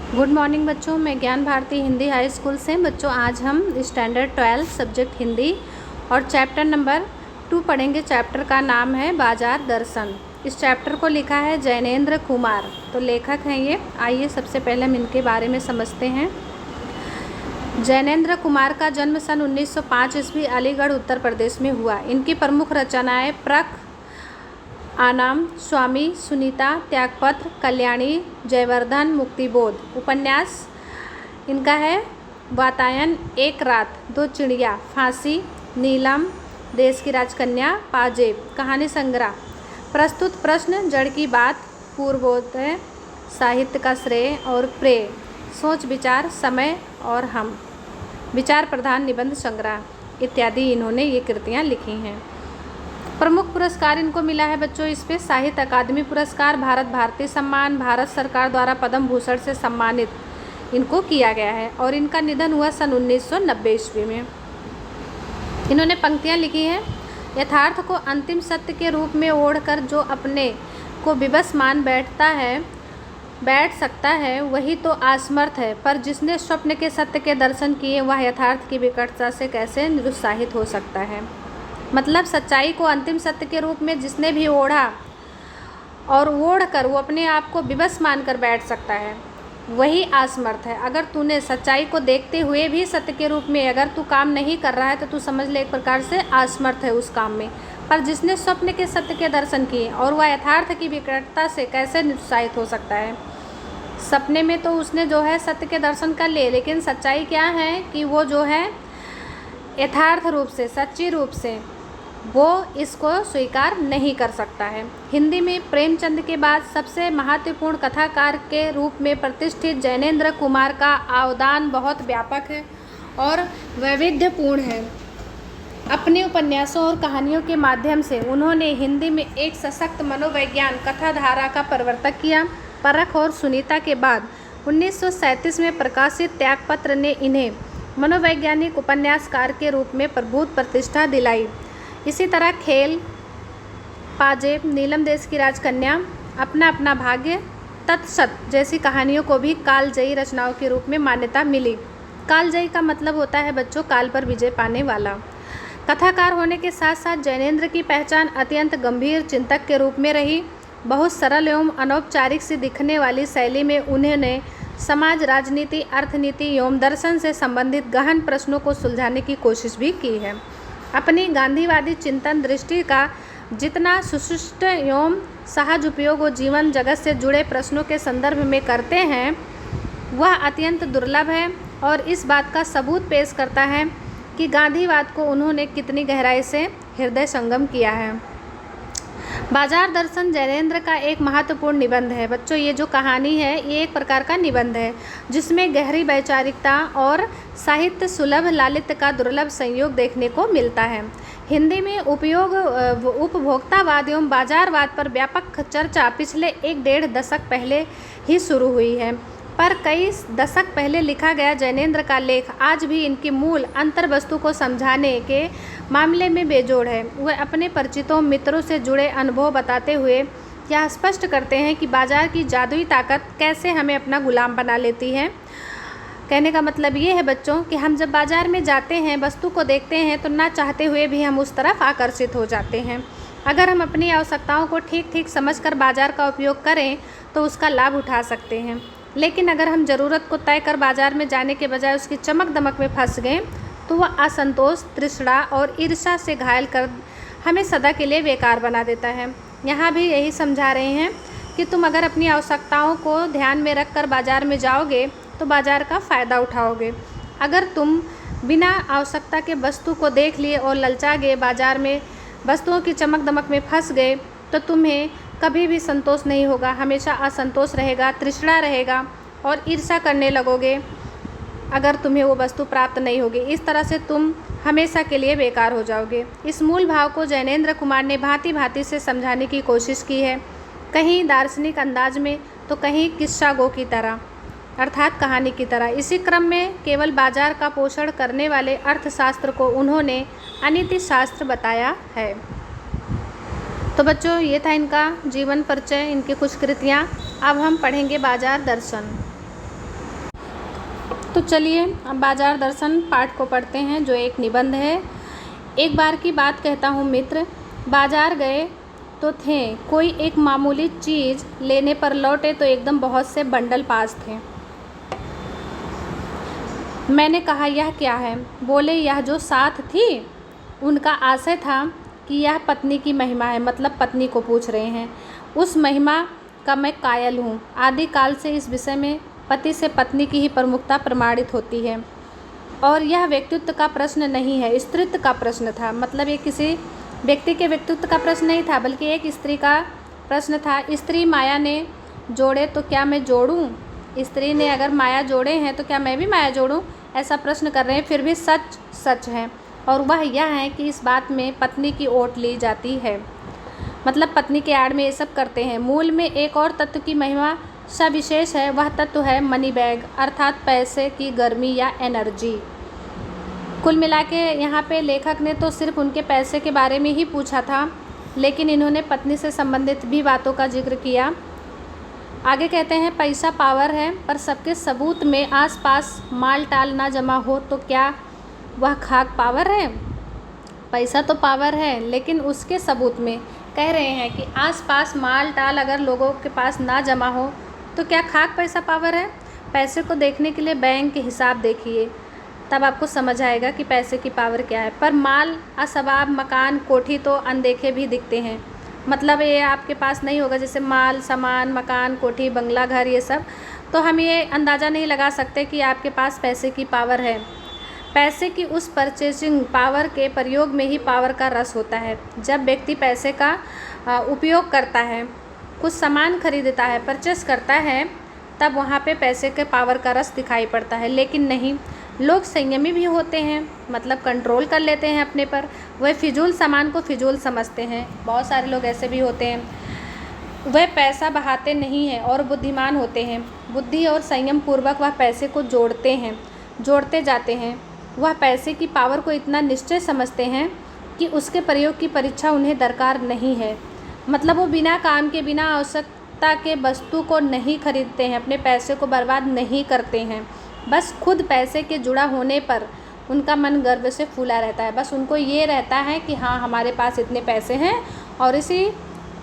Good morning बच्चों, मैं ज्ञान भारती हिंदी हाई स्कूल से। बच्चों आज हम स्टैंडर्ड 12 सब्जेक्ट हिंदी और चैप्टर नंबर 2 पढ़ेंगे। चैप्टर का नाम है बाजार दर्शन। इस चैप्टर को लिखा है जैनेंद्र कुमार, तो लेखक हैं ये। आइए सबसे पहले हम इनके बारे में समझते हैं। जैनेंद्र कुमार का जन्म सन 1905 ईस्वी अलीगढ़ उत्तर प्रदेश में हुआ। इनकी प्रमुख रचनाएं प्रक, आनाम, स्वामी, सुनीता, त्यागपत्र, कल्याणी, जयवर्धन, मुक्तिबोध। उपन्यास इनका है वातायन, एक रात, दो चिड़िया, फांसी, नीलम, देश की राजकन्या, पाजेब। कहानी संग्रह, प्रस्तुत प्रश्न, जड़ की बात, पूर्वोदय, साहित्य का श्रेय और प्रेय, सोच विचार, समय और हम, विचार प्रधान निबंध संग्रह इत्यादि इन्होंने ये कृतियाँ लिखी हैं। प्रमुख पुरस्कार इनको मिला है बच्चों इस पे साहित्य अकादमी पुरस्कार, भारत भारती सम्मान, भारत सरकार द्वारा पद्म भूषण से सम्मानित इनको किया गया है। और इनका निधन हुआ सन 1990 ईस्वी में। इन्होंने पंक्तियाँ लिखी हैं। यथार्थ को अंतिम सत्य के रूप में ओढ़कर जो अपने को विवश मान बैठ सकता है वही तो असमर्थ है, पर जिसने स्वप्न के सत्य के दर्शन किए वह यथार्थ की विकटता से कैसे निरुत्साहित हो सकता है। मतलब सच्चाई को अंतिम सत्य के रूप में जिसने भी ओढ़ा और ओढ़ कर वो अपने आप को विवश मानकर बैठ सकता है वही असमर्थ है। अगर तूने सच्चाई को देखते हुए भी सत्य के रूप में अगर तू काम नहीं कर रहा है तो तू समझ ले एक प्रकार से असमर्थ है उस काम में। पर जिसने स्वप्न के सत्य के दर्शन किए और वह यथार्थ की विकटता से कैसे निरुत्साहित हो सकता है। सपने में तो उसने जो है सत्य के दर्शन कर लिए, लेकिन सच्चाई क्या है कि वो जो है यथार्थ रूप से, सच्ची रूप से वो इसको स्वीकार नहीं कर सकता है। हिंदी में प्रेमचंद के बाद सबसे महत्वपूर्ण कथाकार के रूप में प्रतिष्ठित जैनेंद्र कुमार का अवदान बहुत व्यापक है और वैविध्यपूर्ण है। अपने उपन्यासों और कहानियों के माध्यम से उन्होंने हिंदी में एक सशक्त मनोविज्ञान कथा धारा का प्रवर्तक किया। परख और सुनीता के बाद 1937 में प्रकाशित त्यागपत्र ने इन्हें मनोवैज्ञानिक उपन्यासकार के रूप में प्रभुत प्रतिष्ठा दिलाई। इसी तरह खेल, पाजेब, नीलम देश की राजकन्या, अपना अपना भाग्य, तत्सत जैसी कहानियों को भी कालजयी रचनाओं के रूप में मान्यता मिली। कालजयी का मतलब होता है बच्चों काल पर विजय पाने वाला। कथाकार होने के साथ साथ जैनेंद्र की पहचान अत्यंत गंभीर चिंतक के रूप में रही। बहुत सरल एवं अनौपचारिक सी दिखने वाली शैली में उन्होंने समाज, राजनीति, अर्थनीति एवं दर्शन से संबंधित गहन प्रश्नों को सुलझाने की कोशिश भी की है। अपनी गांधीवादी चिंतन दृष्टि का जितना सुशिष्ट एवं सहज उपयोग वो जीवन जगत से जुड़े प्रश्नों के संदर्भ में करते हैं वह अत्यंत दुर्लभ है और इस बात का सबूत पेश करता है कि गांधीवाद को उन्होंने कितनी गहराई से हृदय संगम किया है। बाजार दर्शन जैनेंद्र का एक महत्वपूर्ण निबंध है। बच्चों ये जो कहानी है ये एक प्रकार का निबंध है जिसमें गहरी वैचारिकता और साहित्य सुलभ लालित्य का दुर्लभ संयोग देखने को मिलता है। हिंदी में उपभोक्तावाद एवं बाजारवाद पर व्यापक चर्चा पिछले 1-1.5 दशक पहले ही शुरू हुई है, पर कई दशक पहले लिखा गया जैनेंद्र का लेख आज भी इनकी मूल अंतर्वस्तु को समझाने के मामले में बेजोड़ है। वह अपने परिचितों मित्रों से जुड़े अनुभव बताते हुए यह स्पष्ट करते हैं कि बाजार की जादुई ताकत कैसे हमें अपना गुलाम बना लेती है। कहने का मतलब ये है बच्चों कि हम जब बाज़ार में जाते हैं, वस्तु को देखते हैं तो ना चाहते हुए भी हम उस तरफ आकर्षित हो जाते हैं। अगर हम अपनी आवश्यकताओं को ठीक ठीक समझकर बाज़ार का उपयोग करें तो उसका लाभ उठा सकते हैं, लेकिन अगर हम ज़रूरत को तय कर बाज़ार में जाने के बजाय उसकी चमक दमक में फंस गए तो वह असंतोष, तृष्णा और ईर्ष्या से घायल कर हमें सदा के लिए बेकार बना देता है। यहाँ भी यही समझा रहे हैं कि तुम अगर अपनी आवश्यकताओं को ध्यान में रख कर बाज़ार में जाओगे तो बाज़ार का फ़ायदा उठाओगे। अगर तुम बिना आवश्यकता के वस्तु को देख लिए और ललचा गए बाज़ार में वस्तुओं की चमक दमक में फंस गए तो तुम्हें कभी भी संतोष नहीं होगा, हमेशा असंतोष रहेगा, तृष्णा रहेगा और ईर्ष्या करने लगोगे अगर तुम्हें वो वस्तु प्राप्त नहीं होगी। इस तरह से तुम हमेशा के लिए बेकार हो जाओगे। इस मूल भाव को जैनेंद्र कुमार ने भांति भांति से समझाने की कोशिश की है, कहीं दार्शनिक अंदाज में तो कहीं किस्सा गो की तरह, अर्थात कहानी की तरह। इसी क्रम में केवल बाजार का पोषण करने वाले अर्थशास्त्र को उन्होंने अनीति शास्त्र बताया है। तो बच्चों ये था इनका जीवन परिचय, इनकी कुछ कृतियाँ। अब हम पढ़ेंगे बाजार दर्शन। तो चलिए अब बाजार दर्शन पाठ को पढ़ते हैं, जो एक निबंध है। एक बार की बात कहता हूँ मित्र, बाजार गए तो थे, कोई एक मामूली चीज़ लेने पर लौटे तो एकदम बहुत से बंडल पास थे। मैंने कहा यह क्या है? बोले यह जो साथ थी। उनका आशय था कि यह पत्नी की महिमा है, मतलब पत्नी को पूछ रहे हैं। उस महिमा का मैं कायल हूँ। आदिकाल से इस विषय में पति से पत्नी की ही प्रमुखता प्रमाणित होती है, और यह व्यक्तित्व का प्रश्न नहीं है, स्त्रीत्व का प्रश्न था। मतलब ये किसी व्यक्ति के व्यक्तित्व का प्रश्न नहीं था, बल्कि एक स्त्री का प्रश्न था। स्त्री माया ने जोड़े तो क्या मैं जोड़ूं? स्त्री ने अगर माया जोड़े हैं तो क्या मैं भी माया जोड़ूं? ऐसा प्रश्न कर रहे हैं। फिर भी सच सच है, और वह यह है कि इस बात में पत्नी की ओट ली जाती है, मतलब पत्नी के आड़ में ये सब करते हैं। मूल में एक और तत्व की महिमा सविशेष है। वह तत्व है मनी बैग, अर्थात पैसे की गर्मी या एनर्जी। कुल मिला के यहाँ पे लेखक ने तो सिर्फ उनके पैसे के बारे में ही पूछा था, लेकिन इन्होंने पत्नी से संबंधित भी बातों का जिक्र किया। आगे कहते हैं, पैसा पावर है, पर सबके सबूत में आसपास माल टाल ना जमा हो तो क्या वह खाक पावर है? पैसा तो पावर है, लेकिन उसके सबूत में कह रहे हैं कि आसपास माल टाल अगर लोगों के पास ना जमा हो तो क्या खाक पैसा पावर है? पैसे को देखने के लिए बैंक के हिसाब देखिए, तब आपको समझ आएगा कि पैसे की पावर क्या है। पर माल, असबाब, मकान, कोठी तो अनदेखे भी दिखते हैं। मतलब ये आपके पास नहीं होगा, जैसे माल, सामान, मकान, कोठी, बंगला, घर, ये सब, तो हम ये अंदाज़ा नहीं लगा सकते कि आपके पास पैसे की पावर है। पैसे की उस परचेजिंग पावर के प्रयोग में ही पावर का रस होता है। जब व्यक्ति पैसे का उपयोग करता है, कुछ सामान खरीदता है, परचेस करता है, तब वहाँ पे पैसे के पावर का रस दिखाई पड़ता है। लेकिन नहीं, लोग संयमी भी होते हैं, मतलब कंट्रोल कर लेते हैं अपने पर। वह फिजूल सामान को फिजूल समझते हैं। बहुत सारे लोग ऐसे भी होते हैं। वह पैसा बहाते नहीं हैं और बुद्धिमान होते हैं। बुद्धि और संयम पूर्वक वह पैसे को जोड़ते हैं, जोड़ते जाते हैं। वह पैसे की पावर को इतना निश्चय समझते हैं कि उसके प्रयोग की परीक्षा उन्हें दरकार नहीं है। मतलब वो बिना काम के, बिना आवश्यकता के वस्तु को नहीं खरीदते हैं, अपने पैसे को बर्बाद नहीं करते हैं। बस खुद पैसे के जुड़ा होने पर उनका मन गर्व से फूला रहता है। बस उनको ये रहता है कि हाँ, हमारे पास इतने पैसे हैं, और इसी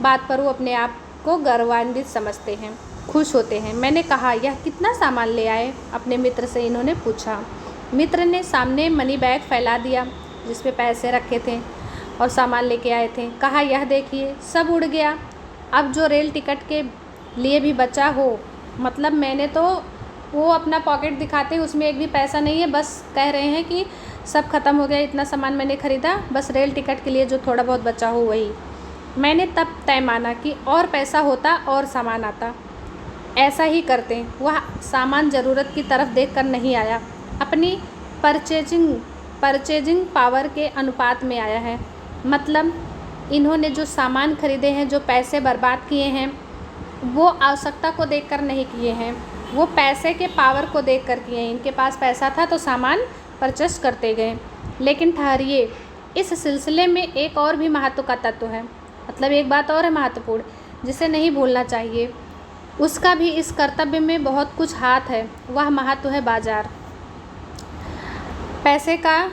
बात पर वो अपने आप को गर्वान्वित समझते हैं, खुश होते हैं। मैंने कहा यह कितना सामान ले आए? अपने मित्र से इन्होंने पूछा। मित्र ने सामने मनी बैग फैला दिया जिसपे पैसे रखे थे और सामान लेके आए थे। कहा यह देखिए, सब उड़ गया। अब जो रेल टिकट के लिए भी बचा हो, मतलब मैंने तो वो अपना पॉकेट दिखाते हैं, उसमें एक भी पैसा नहीं है। बस कह रहे हैं कि सब ख़त्म हो गया, इतना सामान मैंने ख़रीदा, बस रेल टिकट के लिए जो थोड़ा बहुत बचा हो वही। मैंने तब तय माना कि और पैसा होता और सामान आता। ऐसा ही करते। वह सामान ज़रूरत की तरफ देखकर नहीं आया, अपनी परचेजिंग पावर के अनुपात में आया है। मतलब इन्होंने जो सामान खरीदे हैं, जो पैसे बर्बाद किए हैं, वो आवश्यकता को देखकर नहीं किए हैं, वो पैसे के पावर को देखकर किए हैं। इनके पास पैसा था तो सामान परचेस करते गए। लेकिन ठहरिए, इस सिलसिले में एक और भी महत्व का तत्व है। मतलब एक बात और है महत्वपूर्ण, जिसे नहीं भूलना चाहिए। उसका भी इस कर्तव्य में बहुत कुछ हाथ है। वह महत्व है बाजार। पैसे का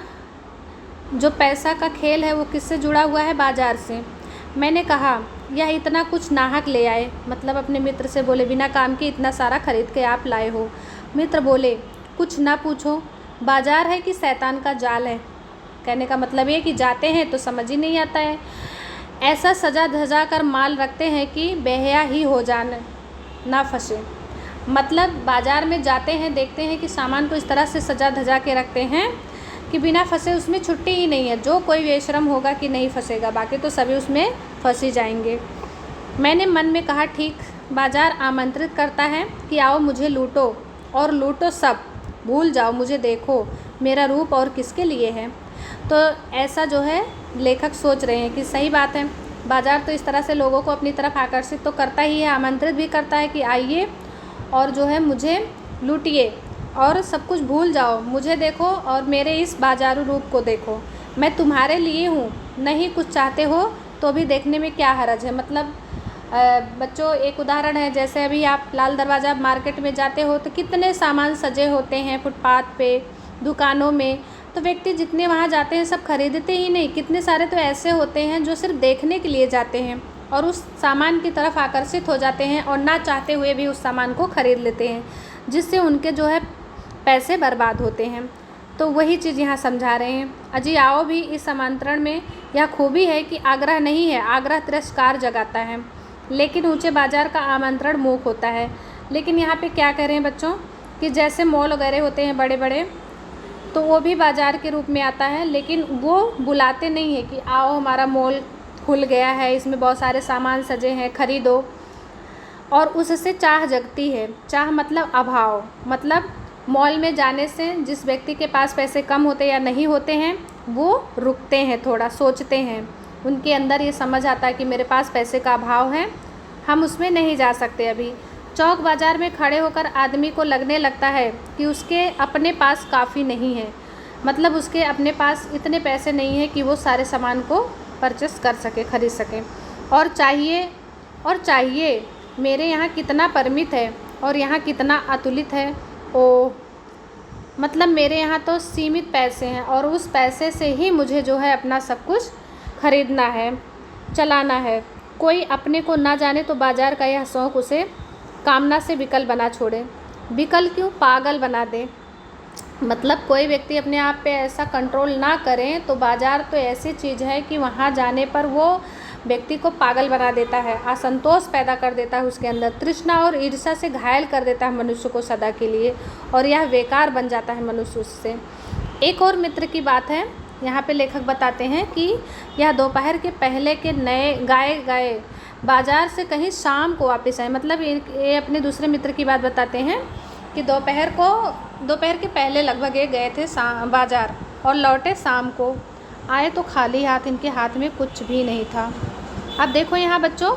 जो पैसा का खेल है वो किससे जुड़ा हुआ है? बाजार से। मैंने कहा यह इतना कुछ नाहक ले आए। मतलब अपने मित्र से बोले, बिना काम के इतना सारा खरीद के आप लाए हो। मित्र बोले, कुछ ना पूछो, बाजार है कि शैतान का जाल है? कहने का मतलब ये कि जाते हैं तो समझ ही नहीं आता है। ऐसा सजा धजा कर माल रखते हैं कि बेहया ही हो जाने ना फंसे। मतलब बाज़ार में जाते हैं, देखते हैं कि सामान को इस तरह से सजा धजा के रखते हैं कि बिना फंसे उसमें छुट्टी ही नहीं है। जो कोई बेशरम होगा कि नहीं फंसेगा, बाकी तो सभी उसमें फंस ही जाएंगे। मैंने मन में कहा, ठीक, बाज़ार आमंत्रित करता है कि आओ मुझे लूटो, और लूटो सब, भूल जाओ मुझे, देखो मेरा रूप और किसके लिए है। तो ऐसा जो है लेखक सोच रहे हैं कि सही बात है, बाज़ार तो इस तरह से लोगों को अपनी तरफ आकर्षित तो करता ही है, आमंत्रित भी करता है कि आइए और जो है मुझे लूटिए और सब कुछ भूल जाओ, मुझे देखो और मेरे इस बाजारू रूप को देखो, मैं तुम्हारे लिए हूँ। नहीं कुछ चाहते हो तो भी देखने में क्या हर्ज है। मतलब बच्चों एक उदाहरण है, जैसे अभी आप लाल दरवाज़ा मार्केट में जाते हो तो कितने सामान सजे होते हैं फुटपाथ पे, दुकानों में। तो व्यक्ति जितने वहाँ जाते हैं सब खरीदते ही नहीं, कितने सारे तो ऐसे होते हैं जो सिर्फ देखने के लिए जाते हैं और उस सामान की तरफ आकर्षित हो जाते हैं और ना चाहते हुए भी उस सामान को खरीद लेते हैं, जिससे उनके जो है पैसे बर्बाद होते हैं। तो वही चीज़ यहाँ समझा रहे हैं। अजी आओ भी इस आमंत्रण में यह खूबी है कि आग्रह नहीं है, आग्रह तिरस्कार जगाता है, लेकिन ऊंचे बाजार का आमंत्रण मूक होता है। लेकिन यहाँ पे क्या कह रहे हैं बच्चों कि जैसे मॉल वगैरह होते हैं बड़े बड़े, तो वो भी बाज़ार के रूप में आता है, लेकिन वो बुलाते नहीं है कि आओ हमारा मॉल खुल गया है, इसमें बहुत सारे सामान सजे हैं, खरीदो। और उससे चाह जगती है। चाह मतलब अभाव, मतलब मॉल में जाने से जिस व्यक्ति के पास पैसे कम होते या नहीं होते हैं वो रुकते हैं, थोड़ा सोचते हैं, उनके अंदर ये समझ आता है कि मेरे पास पैसे का अभाव है, हम उसमें नहीं जा सकते अभी। चौक बाज़ार में खड़े होकर आदमी को लगने लगता है कि उसके अपने पास काफ़ी नहीं है, मतलब उसके अपने पास इतने पैसे नहीं है कि वो सारे सामान को परचेस कर सके, खरीद सके। और चाहिए मेरे यहाँ कितना परिमित है और यहाँ कितना अतुलित है। ओ मतलब मेरे यहाँ तो सीमित पैसे हैं और उस पैसे से ही मुझे जो है अपना सब कुछ खरीदना है, चलाना है। कोई अपने को ना जाने तो बाज़ार का यह शौक़ उसे कामना से विकल बना छोड़े। विकल क्यों, पागल बना दे। मतलब कोई व्यक्ति अपने आप पे ऐसा कंट्रोल ना करें तो बाज़ार तो ऐसी चीज़ है कि वहाँ जाने पर वो व्यक्ति को पागल बना देता है, असंतोष पैदा कर देता है उसके अंदर, तृष्णा और ईर्ष्या से घायल कर देता है मनुष्य को सदा के लिए, और यह बेकार बन जाता है मनुष्य उससे। एक और मित्र की बात है, यहाँ पे लेखक बताते हैं कि यह दोपहर के पहले के नए गाए बाज़ार से कहीं शाम को वापस आए। मतलब ये अपने दूसरे मित्र की बात बताते हैं कि दोपहर के पहले लगभग ये गए थे बाज़ार और लौटे शाम को। आए तो खाली हाथ, इनके हाथ में कुछ भी नहीं था। अब देखो यहाँ बच्चों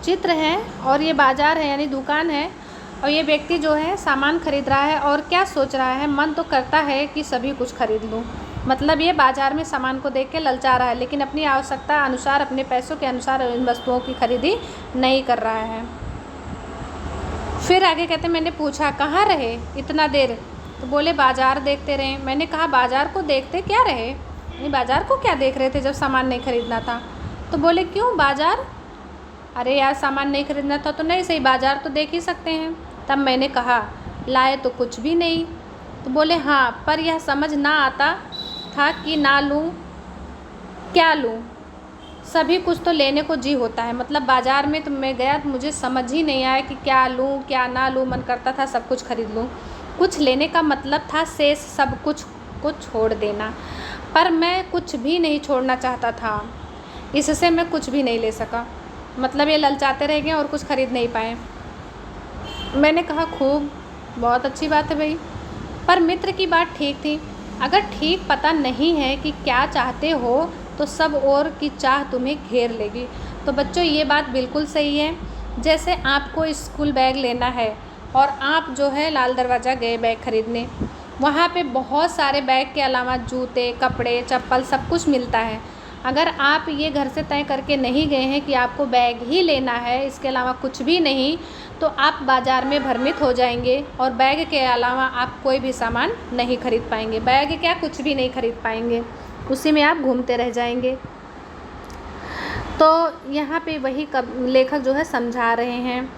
चित्र है और ये बाज़ार है यानी दुकान है, और ये व्यक्ति जो है सामान खरीद रहा है और क्या सोच रहा है, मन तो करता है कि सभी कुछ खरीद लूँ। मतलब ये बाज़ार में सामान को देख के ललचा रहा है, लेकिन अपनी आवश्यकता अनुसार, अपने पैसों के अनुसार इन वस्तुओं की खरीदी नहीं कर रहा है। फिर आगे कहते मैंने पूछा कहाँ रहे इतना देर, तो बोले बाज़ार देखते रहे। मैंने कहा बाज़ार को देखते क्या रहे, बाज़ार को क्या देख रहे थे जब सामान नहीं खरीदना था। तो बोले क्यों बाज़ार, अरे यार सामान नहीं खरीदना था तो नहीं सही, बाज़ार तो देख ही सकते हैं। तब मैंने कहा लाए तो कुछ भी नहीं। तो बोले हाँ, पर यह समझ ना आता था कि ना लूँ क्या लूँ, सभी कुछ तो लेने को जी होता है। मतलब बाज़ार में तो मैं गया तो मुझे समझ ही नहीं आया कि क्या लूँ क्या ना लूँ, मन करता था सब कुछ खरीद लूँ। कुछ लेने का मतलब था शेष सब कुछ को छोड़ देना, पर मैं कुछ भी नहीं छोड़ना चाहता था, इससे मैं कुछ भी नहीं ले सका। मतलब ये ललचाते रह गए और कुछ खरीद नहीं पाए। मैंने कहा खूब, बहुत अच्छी बात है भाई, पर मित्र की बात ठीक थी। अगर ठीक पता नहीं है कि क्या चाहते हो तो सब और की चाह तुम्हें घेर लेगी। तो बच्चों ये बात बिल्कुल सही है। जैसे आपको स्कूल बैग लेना है और आप जो है लाल दरवाज़ा गए बैग खरीदने, वहाँ पे बहुत सारे बैग के अलावा जूते, कपड़े, चप्पल सब कुछ मिलता है। अगर आप ये घर से तय करके नहीं गए हैं कि आपको बैग ही लेना है, इसके अलावा कुछ भी नहीं, तो आप बाज़ार में भ्रमित हो जाएंगे और बैग के अलावा आप कोई भी सामान नहीं खरीद पाएंगे। बैग क्या, कुछ भी नहीं खरीद पाएंगे, उसी में आप घूमते रह जाएंगे। तो यहाँ पे वही लेखक जो है समझा रहे हैं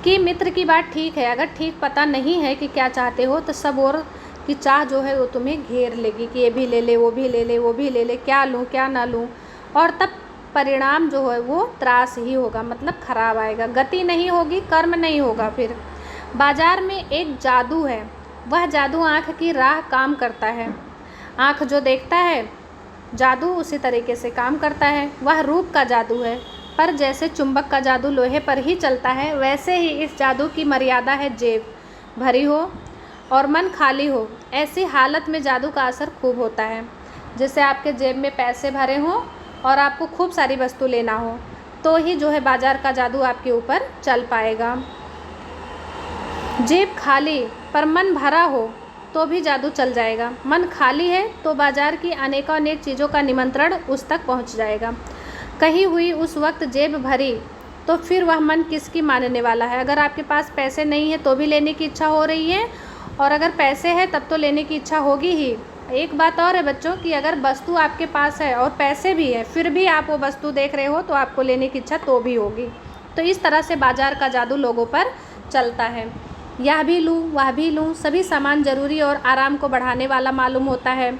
कि मित्र की बात ठीक है, अगर ठीक पता नहीं है कि क्या चाहते हो तो सब और की चाह जो है वो तुम्हें घेर लेगी कि ये भी ले ले, वो भी ले ले, वो भी ले ले, क्या लूँ क्या ना लूँ, और तब परिणाम जो है वो त्रास ही होगा, मतलब ख़राब आएगा, गति नहीं होगी, कर्म नहीं होगा। फिर बाज़ार में एक जादू है, वह जादू आँख की राह काम करता है। आँख जो देखता है जादू उसी तरीके से काम करता है, वह रूप का जादू है। पर जैसे चुंबक का जादू लोहे पर ही चलता है, वैसे ही इस जादू की मर्यादा है जेब भरी हो और मन खाली हो। ऐसी हालत में जादू का असर खूब होता है। जैसे आपके जेब में पैसे भरे हों और आपको खूब सारी वस्तु लेना हो, तो ही जो है बाज़ार का जादू आपके ऊपर चल पाएगा। जेब खाली पर मन भरा हो तो भी जादू चल जाएगा। मन खाली है तो बाज़ार की अनेकानेक चीज़ों का निमंत्रण उस तक पहुंच जाएगा। कही हुई उस वक्त जेब भरी तो फिर वह मन किसकी मानने वाला है। अगर आपके पास पैसे नहीं है तो भी लेने की इच्छा हो रही है, और अगर पैसे है तब तो लेने की इच्छा होगी ही। एक बात और है बच्चों कि अगर वस्तु आपके पास है और पैसे भी है, फिर भी आप वो वस्तु देख रहे हो तो आपको लेने की इच्छा तो भी होगी। तो इस तरह से बाजार का जादू लोगों पर चलता है। यह भी लूँ वह भी लूँ, सभी सामान ज़रूरी और आराम को बढ़ाने वाला मालूम होता है,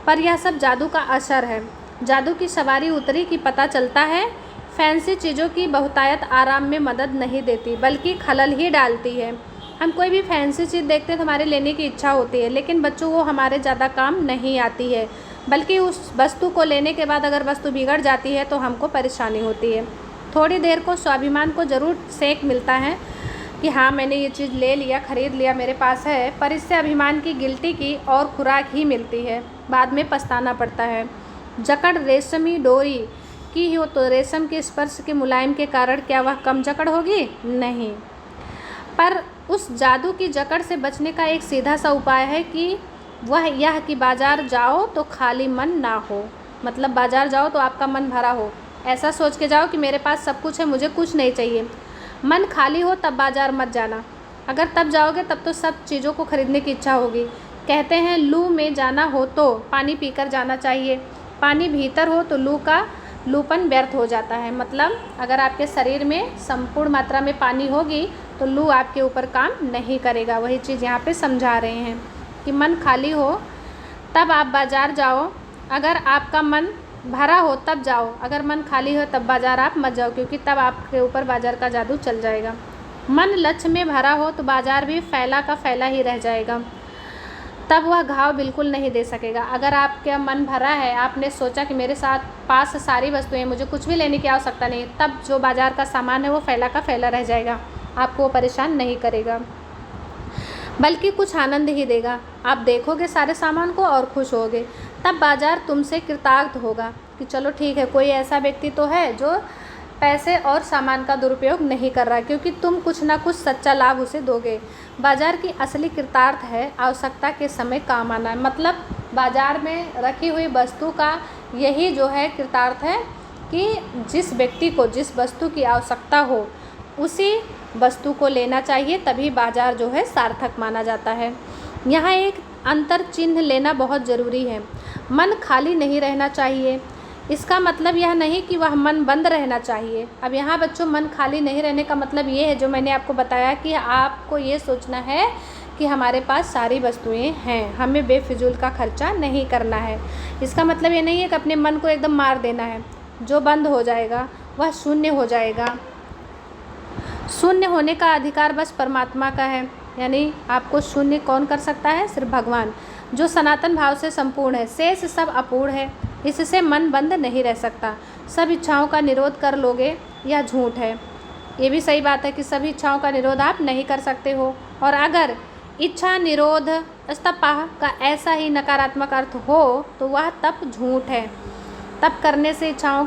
पर यह सब जादू का असर है। जादू की सवारी उतरी कि पता चलता है फैंसी चीज़ों की बहुतायत आराम में मदद नहीं देती बल्कि खलल ही डालती है। हम कोई भी फैंसी चीज़ देखते हैं तो हमारे लेने की इच्छा होती है, लेकिन बच्चों वो हमारे ज़्यादा काम नहीं आती है, बल्कि उस वस्तु को लेने के बाद अगर वस्तु बिगड़ जाती है तो हमको परेशानी होती है। थोड़ी देर को स्वाभिमान को ज़रूर सेक मिलता है कि हाँ मैंने ये चीज़ ले लिया, ख़रीद लिया, मेरे पास है, पर इससे अभिमान की गिल्टी की और खुराक ही मिलती है, बाद में पछताना पड़ता है। जकड़ रेशमी डोरी की हो तो रेशम के स्पर्श के मुलायम के कारण क्या वह कम जकड़ होगी? नहीं। पर उस जादू की जकड़ से बचने का एक सीधा सा उपाय है कि वह यह कि बाज़ार जाओ तो खाली मन ना हो। मतलब बाज़ार जाओ तो आपका मन भरा हो, ऐसा सोच के जाओ कि मेरे पास सब कुछ है, मुझे कुछ नहीं चाहिए। मन खाली हो तब बाज़ार मत जाना। अगर तब जाओगे तब तो सब चीज़ों को खरीदने की इच्छा होगी। कहते हैं लू में जाना हो तो पानी पीकर जाना चाहिए, पानी भीतर हो तो लूपन व्यर्थ हो जाता है। मतलब अगर आपके शरीर में संपूर्ण मात्रा में पानी होगी तो लू आपके ऊपर काम नहीं करेगा। वही चीज़ यहाँ पे समझा रहे हैं कि मन खाली हो तब आप बाज़ार जाओ, अगर आपका मन भरा हो तब जाओ, अगर मन खाली हो तब बाज़ार आप मत जाओ, क्योंकि तब आपके ऊपर बाज़ार का जादू चल जाएगा। मन लक्ष्य में भरा हो तो बाज़ार भी फैला का फैला ही रह जाएगा, तब वह घाव बिल्कुल नहीं दे सकेगा। अगर आपका मन भरा है, आपने सोचा कि मेरे साथ पास सारी वस्तुएं हैं, मुझे कुछ भी लेने की आवश्यकता नहीं, तब जो बाज़ार का सामान है वो फैला का फैला रह जाएगा, आपको वो परेशान नहीं करेगा बल्कि कुछ आनंद ही देगा। आप देखोगे सारे सामान को और खुश होगे, तब बाज़ार तुमसे कृतार्थ होगा कि चलो ठीक है, कोई ऐसा व्यक्ति तो है जो पैसे और सामान का दुरुपयोग नहीं कर रहा, क्योंकि तुम कुछ ना कुछ सच्चा लाभ उसे दोगे। बाज़ार की असली कृतार्थ है आवश्यकता के समय काम आना। मतलब बाज़ार में रखी हुई वस्तु का यही जो है कृतार्थ है कि जिस व्यक्ति को जिस वस्तु की आवश्यकता हो उसी वस्तु को लेना चाहिए, तभी बाज़ार जो है सार्थक माना जाता है। यहाँ एक अंतर चिन्ह लेना बहुत ज़रूरी है। मन खाली नहीं रहना चाहिए, इसका मतलब यह नहीं कि वह मन बंद रहना चाहिए। अब यहाँ बच्चों मन खाली नहीं रहने का मतलब ये है जो मैंने आपको बताया कि आपको ये सोचना है कि हमारे पास सारी वस्तुएं हैं, हमें बेफिजूल का खर्चा नहीं करना है। इसका मतलब ये नहीं है कि अपने मन को एकदम मार देना है, जो बंद हो जाएगा वह शून्य हो जाएगा। शून्य होने का अधिकार बस परमात्मा का है, यानी आपको शून्य कौन कर सकता है? सिर्फ भगवान, जो सनातन भाव से संपूर्ण है, शेष सब अपूर्ण है। इससे मन बंद नहीं रह सकता। सब इच्छाओं का निरोध कर लोगे, यह झूठ है। ये भी सही बात है कि सभी इच्छाओं का निरोध आप नहीं कर सकते हो, और अगर इच्छा निरोध स्तपः का ऐसा ही नकारात्मक अर्थ हो तो वह तप झूठ है। तप करने से इच्छाओं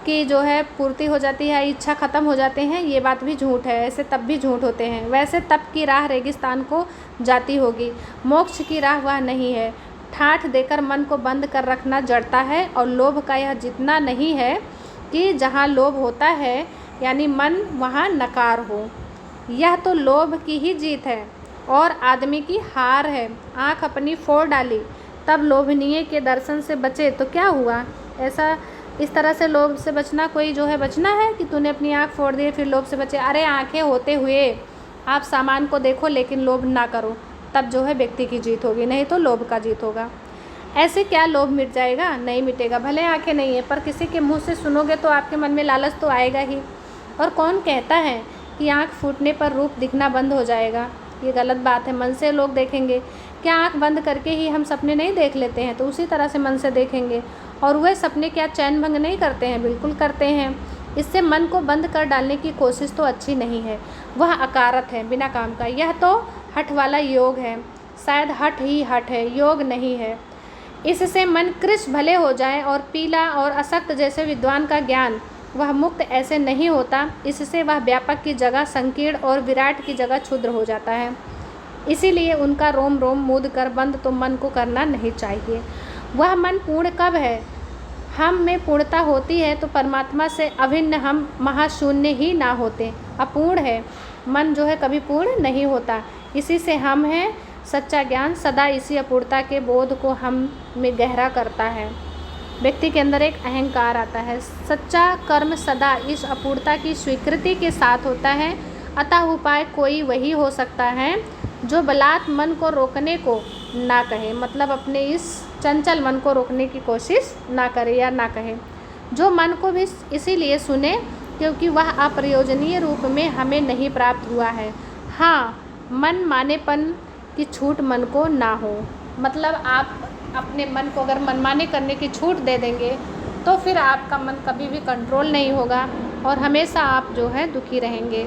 की जो है पूर्ति हो जाती है, इच्छा ख़त्म हो जाते हैं, ये बात भी झूठ है। ऐसे तप भी झूठ होते हैं। वैसे तप की राह रेगिस्तान को जाती होगी, मोक्ष की राह वह नहीं है। ठाठ देकर मन को बंद कर रखना जड़ता है, और लोभ का यह जितना नहीं है कि जहाँ लोभ होता है यानी मन वहाँ नकार हो। यह तो लोभ की ही जीत है और आदमी की हार है। आँख अपनी फोड़ डाली तब लोभनीय के दर्शन से बचे तो क्या हुआ? ऐसा इस तरह से लोभ से बचना कोई जो है बचना है कि तूने अपनी आँख फोड़ दी फिर लोभ से बचे? अरे आँखें होते हुए आप सामान को देखो लेकिन लोभ ना करो, तब जो है व्यक्ति की जीत होगी, नहीं तो लोभ का जीत होगा। ऐसे क्या लोभ मिट जाएगा? नहीं मिटेगा। भले आँखें नहीं है पर किसी के मुंह से सुनोगे तो आपके मन में लालच तो आएगा ही। और कौन कहता है कि आँख फूटने पर रूप दिखना बंद हो जाएगा? ये गलत बात है। मन से लोग देखेंगे। क्या आँख बंद करके ही हम सपने नहीं देख लेते हैं? तो उसी तरह से मन से देखेंगे। और वह सपने क्या चैन भंग नहीं करते हैं? बिल्कुल करते हैं। इससे मन को बंद कर डालने की कोशिश तो अच्छी नहीं है, वह अकारत है, बिना काम का। यह तो हठ वाला योग है, शायद हठ ही हठ है, योग नहीं है। इससे मन कृश भले हो जाए और पीला और असक्त जैसे विद्वान का ज्ञान, वह मुक्त ऐसे नहीं होता। इससे वह व्यापक की जगह संकीर्ण और विराट की जगह क्षुद्र हो जाता है। इसीलिए उनका रोम रोम मूद कर बंद तो मन को करना नहीं चाहिए। वह मन पूर्ण कब है? हम में पूर्णता होती है तो परमात्मा से अभिन्न हम महाशून्य ही ना होते। अपूर्ण है मन जो है कभी पूर्ण नहीं होता। इसी से हम हैं। सच्चा ज्ञान सदा इसी अपूर्णता के बोध को हम में गहरा करता है। व्यक्ति के अंदर एक अहंकार आता है। सच्चा कर्म सदा इस अपूर्णता की स्वीकृति के साथ होता है। अतः उपाय कोई वही हो सकता है जो बलात् मन को रोकने को ना कहे, मतलब अपने इस चंचल मन को रोकने की कोशिश ना करे या ना कहे। जो मन को भी इसीलिए सुने क्योंकि वह अप्रयोजनीय रूप में हमें नहीं प्राप्त हुआ है। हाँ, मन मानेपन की छूट मन को ना हो, मतलब आप अपने मन को अगर मनमाने करने की छूट दे देंगे तो फिर आपका मन कभी भी कंट्रोल नहीं होगा और हमेशा आप जो है दुखी रहेंगे,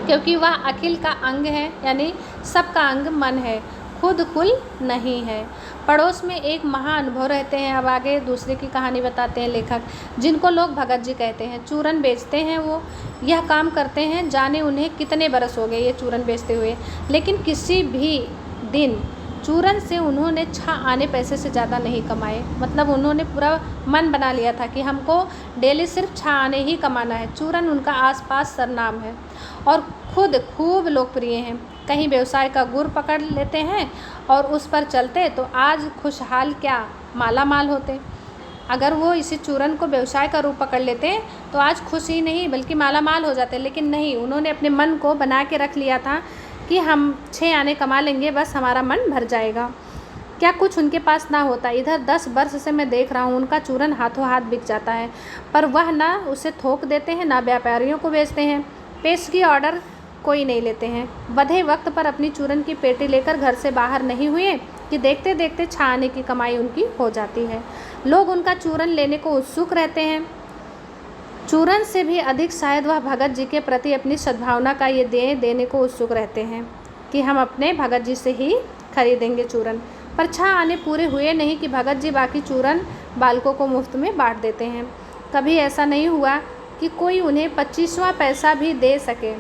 क्योंकि वह अखिल का अंग है, यानी सबका अंग मन है, खुद कुल नहीं है। पड़ोस में एक महाअनुभव रहते हैं। अब आगे दूसरे की कहानी बताते हैं लेखक, जिनको लोग भगत जी कहते हैं। चूरन बेचते हैं, वो यह काम करते हैं, जाने उन्हें कितने बरस हो गए ये चूरन बेचते हुए, लेकिन किसी भी दिन चूरन से उन्होंने 6 आने पैसे से ज़्यादा नहीं कमाए। मतलब उन्होंने पूरा मन बना लिया था कि हमको डेली सिर्फ 6 आने ही कमाना है। चूरन उनका आसपास सरनाम है और खुद खूब लोकप्रिय हैं। कहीं व्यवसाय का गुर पकड़ लेते हैं और उस पर चलते तो आज खुशहाल क्या माला माल होते। अगर वो इसी चूरन को व्यवसाय का रूप पकड़ लेते तो आज खुश ही नहीं बल्कि माला माल हो जाते, लेकिन नहीं, उन्होंने अपने मन को बना के रख लिया था कि हम 6 आने कमा लेंगे, बस हमारा मन भर जाएगा। क्या कुछ उनके पास ना होता। इधर 10 वर्ष से मैं देख रहा हूँ उनका चूरन हाथों हाथ बिक जाता है, पर वह ना उसे थोक देते हैं ना व्यापारियों को बेचते हैं। पेश की ऑर्डर कोई नहीं लेते हैं। बधे वक्त पर अपनी चूरन की पेटी लेकर घर से बाहर नहीं हुए कि देखते देखते 6 आने की कमाई उनकी हो जाती है। लोग उनका चूरन लेने को उत्सुक रहते हैं। चूरन से भी अधिक शायद वह भगत जी के प्रति अपनी सद्भावना का ये देने को उत्सुक रहते हैं कि हम अपने भगत जी से ही खरीदेंगे चूरन। पर 6 आने पूरे हुए नहीं कि भगत जी बाकी चूरन बालकों को मुफ्त में बांट देते हैं। कभी ऐसा नहीं हुआ कि कोई उन्हें 25वां पैसा भी दे सके।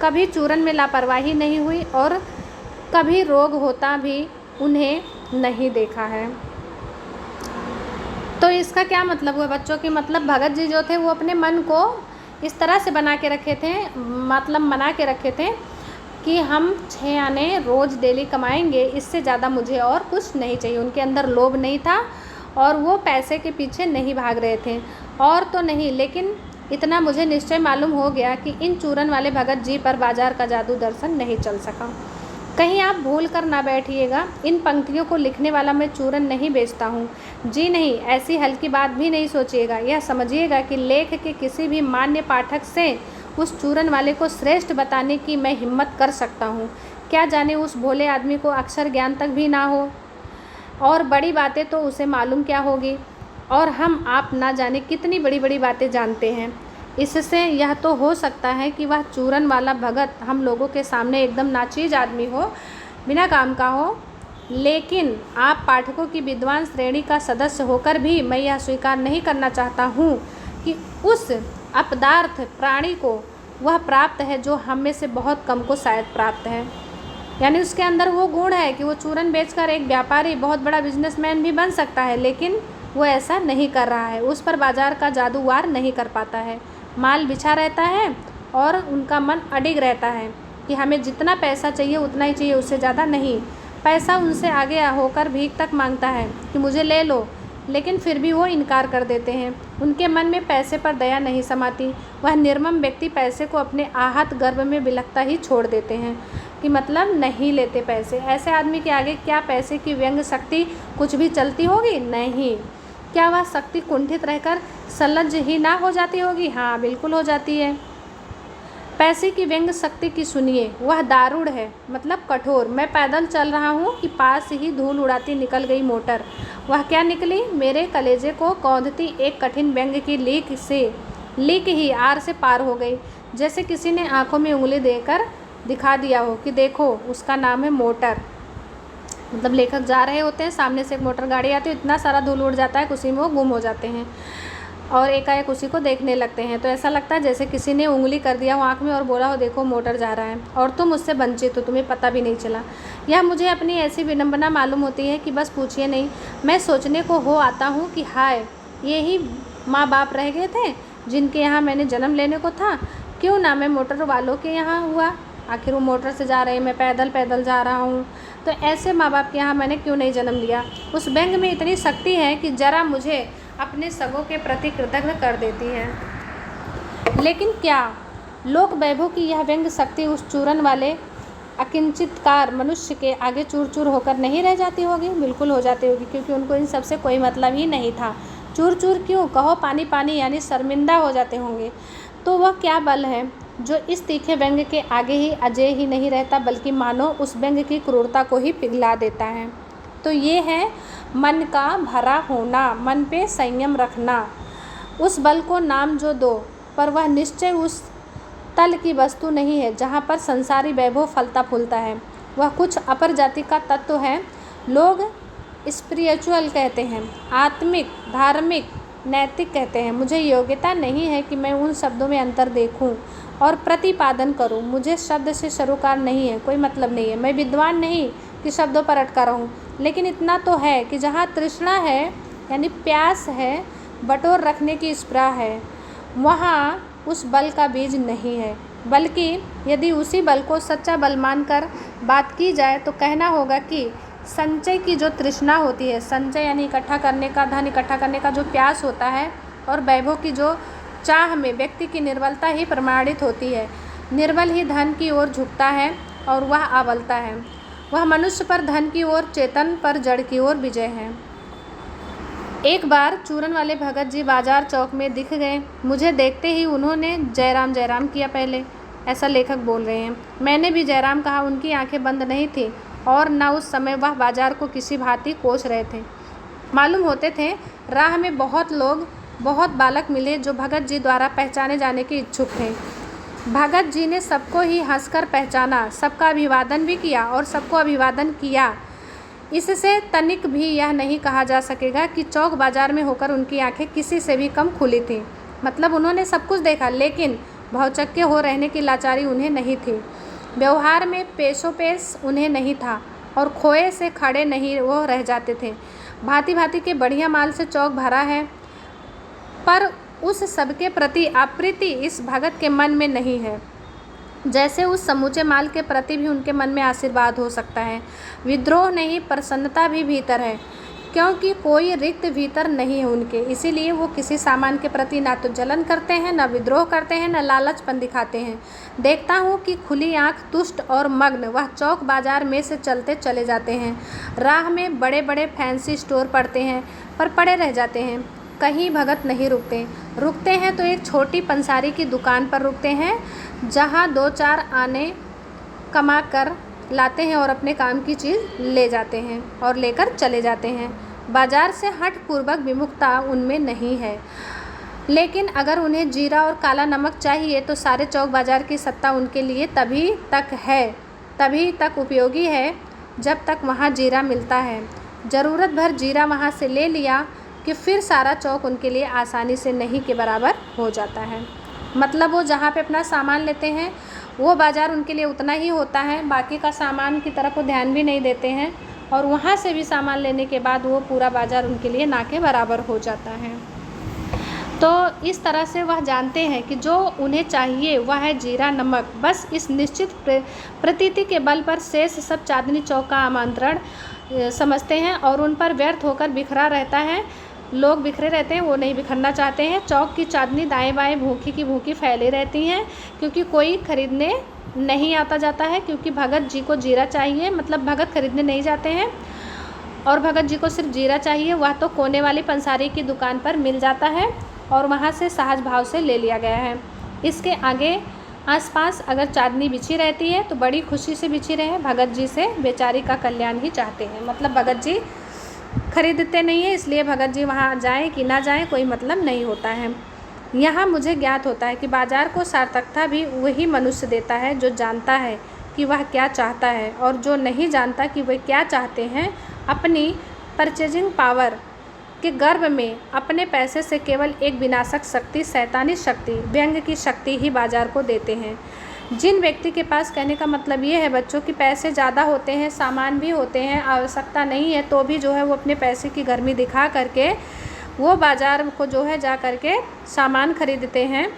कभी चूरन में लापरवाही नहीं हुई और कभी रोग होता भी उन्हें नहीं देखा है। तो इसका क्या मतलब हुआ बच्चों की, मतलब भगत जी जो थे वो अपने मन को इस तरह से बना के रखे थे, मतलब बना के रखे थे कि हम 6 आने रोज़ डेली कमाएंगे, इससे ज़्यादा मुझे और कुछ नहीं चाहिए। उनके अंदर लोभ नहीं था और वो पैसे के पीछे नहीं भाग रहे थे। और तो नहीं, लेकिन इतना मुझे निश्चय मालूम हो गया कि इन चूरन वाले भगत जी पर बाजार का जादू दर्शन नहीं चल सका। कहीं आप भूल कर ना बैठिएगा, इन पंक्तियों को लिखने वाला मैं चूरन नहीं बेचता हूँ। जी नहीं, ऐसी हल्की बात भी नहीं सोचिएगा। यह समझिएगा कि लेख के किसी भी मान्य पाठक से उस चूरन वाले को श्रेष्ठ बताने की मैं हिम्मत कर सकता हूँ। क्या जाने उस भोले आदमी को अक्षर ज्ञान तक भी ना हो, और बड़ी बातें तो उसे मालूम क्या होगी, और हम आप ना जाने कितनी बड़ी बड़ी बातें जानते हैं। इससे यह तो हो सकता है कि वह चूरन वाला भगत हम लोगों के सामने एकदम नाचीज आदमी हो, बिना काम का हो, लेकिन आप पाठकों की विद्वान श्रेणी का सदस्य होकर भी मैं यह स्वीकार नहीं करना चाहता हूँ कि उस अपदार्थ प्राणी को वह प्राप्त है जो हम में से बहुत कम को शायद प्राप्त है। यानी उसके अंदर वो गुण है कि वो चूरन बेचकर एक व्यापारी बहुत बड़ा बिजनेसमैन भी बन सकता है, लेकिन वो ऐसा नहीं कर रहा है। उस पर बाजार का जादू वार नहीं कर पाता है। माल बिछा रहता है और उनका मन अडिग रहता है कि हमें जितना पैसा चाहिए उतना ही चाहिए, उससे ज़्यादा नहीं। पैसा उनसे आगे होकर भीख तक मांगता है कि मुझे ले लो, लेकिन फिर भी वो इनकार कर देते हैं। उनके मन में पैसे पर दया नहीं समाती। वह निर्मम व्यक्ति पैसे को अपने आहत गर्भ में बिलखता ही छोड़ देते हैं कि मतलब नहीं लेते पैसे। ऐसे आदमी के आगे क्या पैसे की व्यंग शक्ति कुछ भी चलती होगी? नहीं। क्या वह शक्ति कुंठित रहकर संलज्ज ही ना हो जाती होगी? हाँ, बिल्कुल हो जाती है। पैसे की व्यंग शक्ति की सुनिए, वह दारुण है, मतलब कठोर। मैं पैदल चल रहा हूँ कि पास ही धूल उड़ाती निकल गई मोटर। वह क्या निकली? मेरे कलेजे को कौंधती एक कठिन व्यंग की लीक ही आर से पार हो गई, जैसे किसी ने आंखों में उंगली देकर दिखा दिया हो कि देखो उसका नाम है मोटर। मतलब लेखक जा रहे होते हैं, सामने से एक मोटर गाड़ी आती है, इतना सारा धूल उड़ जाता है, उसी में वो गुम हो जाते हैं और एकाएक उसी को देखने लगते हैं। तो ऐसा लगता है जैसे किसी ने उंगली कर दिया हो आँख में और बोला हो देखो मोटर जा रहा है, और तुम उससे वंचित हो, तुम्हें पता भी नहीं चला। यह मुझे अपनी ऐसी विडंबना मालूम होती है कि बस पूछिए नहीं। मैं सोचने को हो आता हूँ कि हाय, यही माँ बाप रह गए थे जिनके यहाँ मैंने जन्म लेने को था, क्यों ना मैं मोटर वालों के यहाँ हुआ, आखिर वो मोटर से जा रहे हैं, मैं पैदल पैदल जा रहा हूँ, तो ऐसे माँ बाप के यहाँ मैंने क्यों नहीं जन्म लिया। उस व्यंग में इतनी शक्ति है कि जरा मुझे अपने सगों के प्रति कृतज्ञ कर देती है। लेकिन क्या लोक वैभव की यह व्यंग शक्ति उस चूरन वाले अकिंचितकार मनुष्य के आगे चूर चूर होकर नहीं रह जाती होगी? बिल्कुल हो जाती होगी, क्योंकि उनको इन सब से कोई मतलब ही नहीं था। चूर चूर क्यों, कहो पानी पानी, यानी शर्मिंदा हो जाते होंगे। तो वह क्या बल है जो इस तीखे व्यंग के आगे ही अजेय ही नहीं रहता, बल्कि मानो उस व्यंग की क्रूरता को ही पिघला देता है? तो ये है मन का भरा होना, मन पे संयम रखना। उस बल को नाम जो दो, पर वह निश्चय उस तल की वस्तु नहीं है जहाँ पर संसारी वैभव फलता फूलता है। वह कुछ अपर जाति का तत्व है। लोग स्पिरिचुअल कहते हैं, आत्मिक, धार्मिक, नैतिक कहते हैं। मुझे योग्यता नहीं है कि मैं उन शब्दों में अंतर देखूं और प्रतिपादन करूं। मुझे शब्द से सरोकार नहीं है, कोई मतलब नहीं है। मैं विद्वान नहीं कि शब्दों पर अटका रहूं, लेकिन इतना तो है कि जहाँ तृष्णा है यानी प्यास है, बटोर रखने की स्पृहा है, वहाँ उस बल का बीज नहीं है। बल्कि यदि उसी बल को सच्चा बल मानकर बात की जाए तो कहना होगा कि संचय की जो तृष्णा होती है, संचय यानी इकट्ठा करने का, धन इकट्ठा करने का जो प्यास होता है, और वैभव की जो चाह में व्यक्ति की निर्बलता ही प्रमाणित होती है। निर्बल ही धन की ओर झुकता है और वह अबलता है। वह मनुष्य पर धन की ओर, चेतन पर जड़ की ओर विजय है। एक बार चूरन वाले भगत जी बाजार चौक में दिख गए। मुझे देखते ही उन्होंने जयराम जयराम किया पहले, ऐसा लेखक बोल रहे हैं। मैंने भी जयराम कहा। उनकी आंखें बंद नहीं थी और न उस समय वह बाजार को किसी भांति कोस रहे थे। मालूम होते थे राह में बहुत लोग, बहुत बालक मिले जो भगत जी द्वारा पहचाने जाने के इच्छुक थे। भगत जी ने सबको ही हंसकर पहचाना, सबका अभिवादन भी किया और सबको अभिवादन किया। इससे तनिक भी यह नहीं कहा जा सकेगा कि चौक बाजार में होकर उनकी आंखें किसी से भी कम खुली थीं। मतलब उन्होंने सब कुछ देखा, लेकिन भौचक्के हो रहने की लाचारी उन्हें नहीं थी। व्यवहार में पेशोपेश उन्हें नहीं था और खोए से खड़े नहीं वो रह जाते थे। भांति भांति के बढ़िया माल से चौक भरा है, पर उस सबके प्रति अप्रीति इस भगत के मन में नहीं है, जैसे उस समूचे माल के प्रति भी उनके मन में आशीर्वाद हो सकता है। विद्रोह नहीं, प्रसन्नता भी भीतर है, क्योंकि कोई रिक्त भीतर नहीं है उनके। इसीलिए वो किसी सामान के प्रति ना तो जलन करते हैं, न विद्रोह करते हैं, न लालचपन दिखाते हैं। देखता हूँ कि खुली आंख, तुष्ट और मग्न वह चौक बाजार में से चलते चले जाते हैं। राह में बड़े बड़े फैंसी स्टोर पड़ते हैं, पर पड़े रह जाते हैं। कहीं भगत नहीं रुकते हैं तो एक छोटी पंसारी की दुकान पर रुकते हैं, जहाँ 2-4 आने कमा कर लाते हैं और अपने काम की चीज़ ले जाते हैं और लेकर चले जाते हैं। बाजार से हठपूर्वक विमुखता उनमें नहीं है, लेकिन अगर उन्हें जीरा और काला नमक चाहिए तो सारे चौक बाजार की सत्ता उनके लिए तभी तक उपयोगी है जब तक वहाँ जीरा मिलता है। ज़रूरत भर जीरा वहाँ से ले लिया कि फिर सारा चौक उनके लिए आसानी से नहीं के बराबर हो जाता है। मतलब वो जहाँ पे अपना सामान लेते हैं वो बाज़ार उनके लिए उतना ही होता है, बाकी का सामान की तरफ वो ध्यान भी नहीं देते हैं, और वहाँ से भी सामान लेने के बाद वो पूरा बाज़ार उनके लिए ना के बराबर हो जाता है। तो इस तरह से वह जानते हैं कि जो उन्हें चाहिए वह है जीरा नमक। बस इस निश्चित प्रतीति के बल पर शेष सब चांदनी चौक का आमंत्रण समझते हैं और उन पर व्यर्थ होकर बिखरा रहता है। लोग बिखरे रहते हैं, वो नहीं बिखरना चाहते हैं। चौक की चांदनी दाएं बाएं भूखी की भूखी फैली रहती हैं, क्योंकि कोई खरीदने नहीं आता जाता है, क्योंकि भगत जी को जीरा चाहिए। मतलब भगत खरीदने नहीं जाते हैं और भगत जी को सिर्फ जीरा चाहिए। वह तो कोने वाली पंसारी की दुकान पर मिल जाता है और वहाँ से सहज भाव से ले लिया गया है। इसके आगे आसपास अगर चांदनी बिछी रहती है तो बड़ी खुशी से बिछी रहे। भगत जी से बेचारी का कल्याण ही चाहते हैं। मतलब भगत जी खरीदते नहीं है, इसलिए भगत जी वहाँ जाएं कि ना जाएं कोई मतलब नहीं होता है। यहाँ मुझे ज्ञात होता है कि बाजार को सार्थकता भी वही मनुष्य देता है जो जानता है कि वह क्या चाहता है, और जो नहीं जानता कि वह क्या चाहते हैं अपनी परचेजिंग पावर के गर्भ में अपने पैसे से केवल एक विनाशक शक्ति, शैतानी शक्ति, व्यंग की शक्ति ही बाजार को देते हैं। जिन व्यक्ति के पास, कहने का मतलब ये है बच्चों कि पैसे ज़्यादा होते हैं, सामान भी होते हैं, आवश्यकता नहीं है, तो भी जो है वो अपने पैसे की गर्मी दिखा करके वो बाज़ार को जो है जा कर के सामान खरीदते हैं,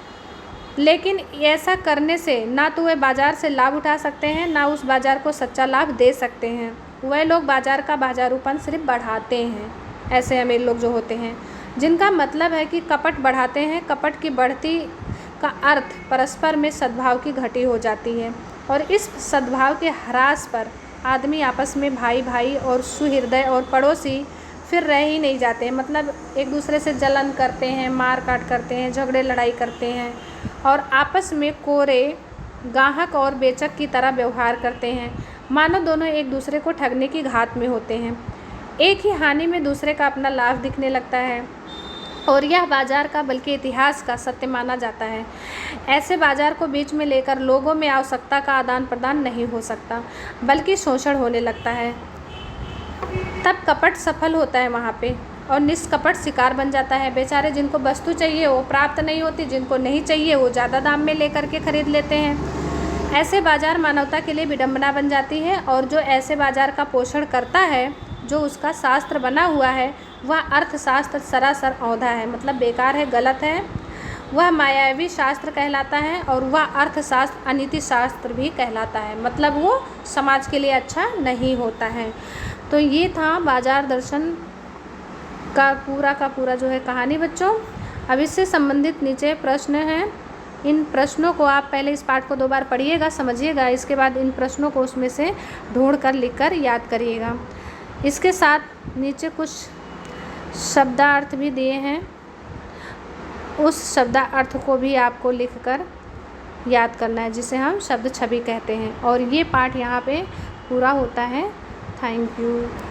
लेकिन ऐसा करने से ना तो वे बाज़ार से लाभ उठा सकते हैं, ना उस बाज़ार को सच्चा लाभ दे सकते हैं। वह लोग बाज़ार का बाज़ारूपन सिर्फ बढ़ाते हैं। ऐसे अमीर लोग जो होते हैं, जिनका मतलब है कि कपट बढ़ाते हैं। कपट की बढ़ती का अर्थ परस्पर में सद्भाव की घटी हो जाती है, और इस सद्भाव के ह्रास पर आदमी आपस में भाई भाई और सुहृदय और पड़ोसी फिर रह ही नहीं जाते। मतलब एक दूसरे से जलन करते हैं, मार काट करते हैं, झगड़े लड़ाई करते हैं, और आपस में कोरे गाहक और बेचक की तरह व्यवहार करते हैं, मानो दोनों एक दूसरे को ठगने की घात में होते हैं। एक ही हानि में दूसरे का अपना लाभ दिखने लगता है, और यह बाज़ार का बल्कि इतिहास का सत्य माना जाता है। ऐसे बाज़ार को बीच में लेकर लोगों में आवश्यकता का आदान प्रदान नहीं हो सकता, बल्कि शोषण होने लगता है। तब कपट सफल होता है वहाँ पे, और निष्कपट शिकार बन जाता है। बेचारे जिनको वस्तु चाहिए वो प्राप्त नहीं होती, जिनको नहीं चाहिए वो ज़्यादा दाम में लेकर के खरीद लेते हैं। ऐसे बाज़ार मानवता के लिए विडंबना बन जाती है, और जो ऐसे बाज़ार का पोषण करता है, जो उसका शास्त्र बना हुआ है, वह अर्थशास्त्र सरासर औंधा है, मतलब बेकार है, गलत है। वह मायावी शास्त्र कहलाता है, और वह अर्थशास्त्र अनीति शास्त्र भी कहलाता है, मतलब वो समाज के लिए अच्छा नहीं होता है। तो ये था बाज़ार दर्शन का पूरा जो है कहानी बच्चों। अब इससे संबंधित नीचे प्रश्न हैं। इन प्रश्नों को आप पहले इस पाठ को 2 बार पढ़िएगा, समझिएगा, इसके बाद इन प्रश्नों को उसमें से ढूंढ कर लिख कर याद करिएगा। इसके साथ नीचे कुछ शब्दार्थ भी दिए हैं, उस शब्दार्थ को भी आपको लिखकर याद करना है, जिसे हम शब्द छवि कहते हैं। और ये पाठ यहाँ पे पूरा होता है। Thank you.